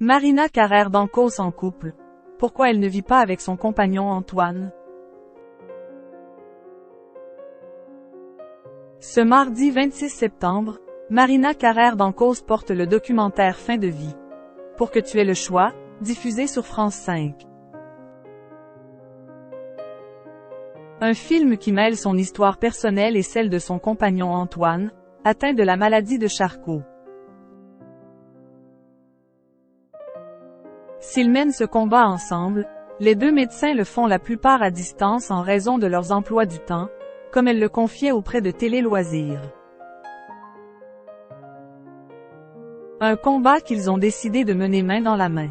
Marina Carrère d'Ancos en couple. Pourquoi elle ne vit pas avec son compagnon Antoine? Ce mardi 26 septembre, Marina Carrère d'Ancos porte le documentaire Fin de vie. Pour que tu aies le choix, diffusé sur France 5. Un film qui mêle son histoire personnelle et celle de son compagnon Antoine, atteint de la maladie de Charcot. S'ils mènent ce combat ensemble, les deux médecins le font la plupart à distance en raison de leurs emplois du temps, comme elle le confiait auprès de Télé Loisirs. Un combat qu'ils ont décidé de mener main dans la main.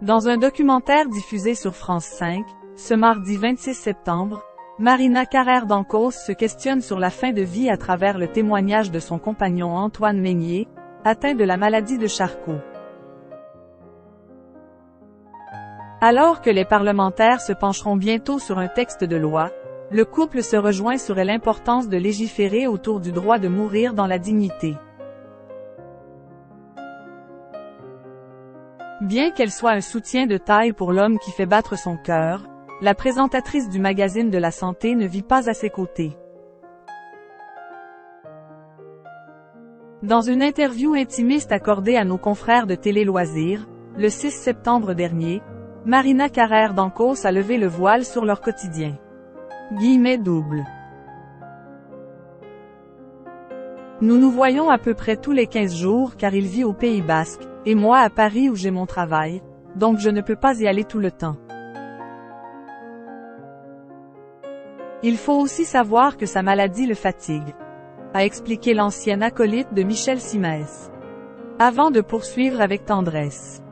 Dans un documentaire diffusé sur France 5, ce mardi 26 septembre, Marina Carrère d'Ancos se questionne sur la fin de vie à travers le témoignage de son compagnon Antoine Meignier, atteint de la maladie de Charcot. Alors que les parlementaires se pencheront bientôt sur un texte de loi, le couple se rejoint sur l'importance de légiférer autour du droit de mourir dans la dignité. Bien qu'elle soit un soutien de taille pour l'homme qui fait battre son cœur, la présentatrice du magazine de la santé ne vit pas à ses côtés. Dans une interview intimiste accordée à nos confrères de Télé Loisirs, le 6 septembre dernier, Marina Carrère d'Ancos a levé le voile sur leur quotidien. Guillemets doubles. Nous nous voyons à peu près tous les 15 jours car il vit au Pays Basque, et moi à Paris où j'ai mon travail, donc je ne peux pas y aller tout le temps. Il faut aussi savoir que sa maladie le fatigue, a expliqué l'ancienne acolyte de Michel Simès. Avant de poursuivre avec tendresse.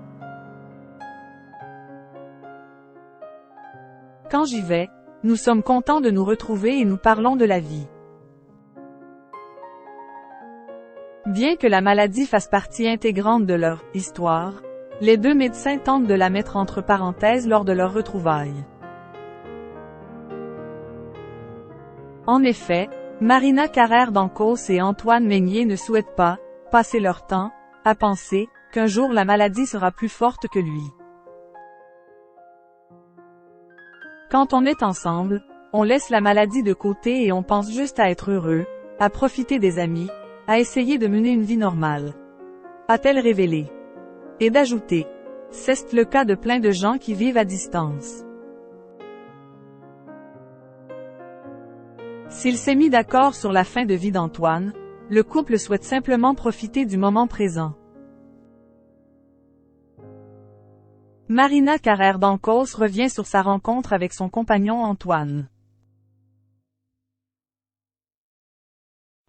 Quand j'y vais, nous sommes contents de nous retrouver et nous parlons de la vie. Bien que la maladie fasse partie intégrante de leur histoire, les deux médecins tentent de la mettre entre parenthèses lors de leurs retrouvailles. En effet, Marina Carrère d'Ancos et Antoine Meignier ne souhaitent pas passer leur temps à penser qu'un jour la maladie sera plus forte que lui. Quand on est ensemble, on laisse la maladie de côté et on pense juste à être heureux, à profiter des amis, à essayer de mener une vie normale. A-t-elle révélé. Et d'ajouter. C'est le cas de plein de gens qui vivent à distance. S'il s'est mis d'accord sur la fin de vie d'Antoine, le couple souhaite simplement profiter du moment présent. Marina Carrère d'Ancos revient sur sa rencontre avec son compagnon Antoine.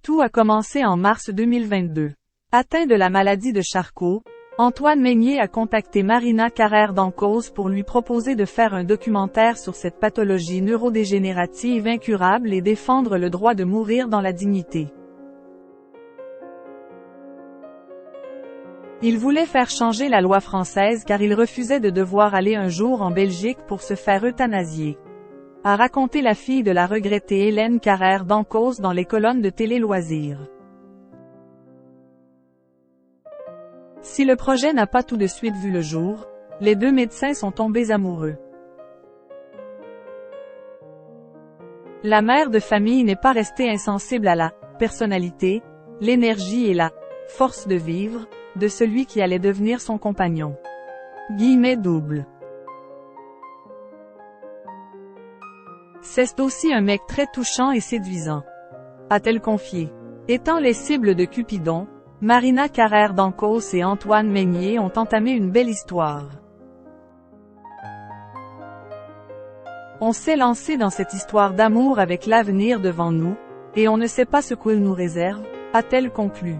Tout a commencé en mars 2022. Atteint de la maladie de Charcot, Antoine Meignier a contacté Marina Carrère d'Ancos pour lui proposer de faire un documentaire sur cette pathologie neurodégénérative incurable et défendre le droit de mourir dans la dignité. Il voulait faire changer la loi française car il refusait de devoir aller un jour en Belgique pour se faire euthanasier. A raconté la fille de la regrettée Hélène Carrère d'Ancos dans les colonnes de Télé Loisirs. Si le projet n'a pas tout de suite vu le jour, les deux médecins sont tombés amoureux. La mère de famille n'est pas restée insensible à la personnalité, l'énergie et la force de vivre de celui qui allait devenir son compagnon. Guillemets doubles. C'est aussi un mec très touchant et séduisant, a-t-elle confié. Étant les cibles de Cupidon, Marina Carrère d'Ancos et Antoine Meignier ont entamé une belle histoire. On s'est lancé dans cette histoire d'amour avec l'avenir devant nous, et on ne sait pas ce qu'il nous réserve, a-t-elle conclu.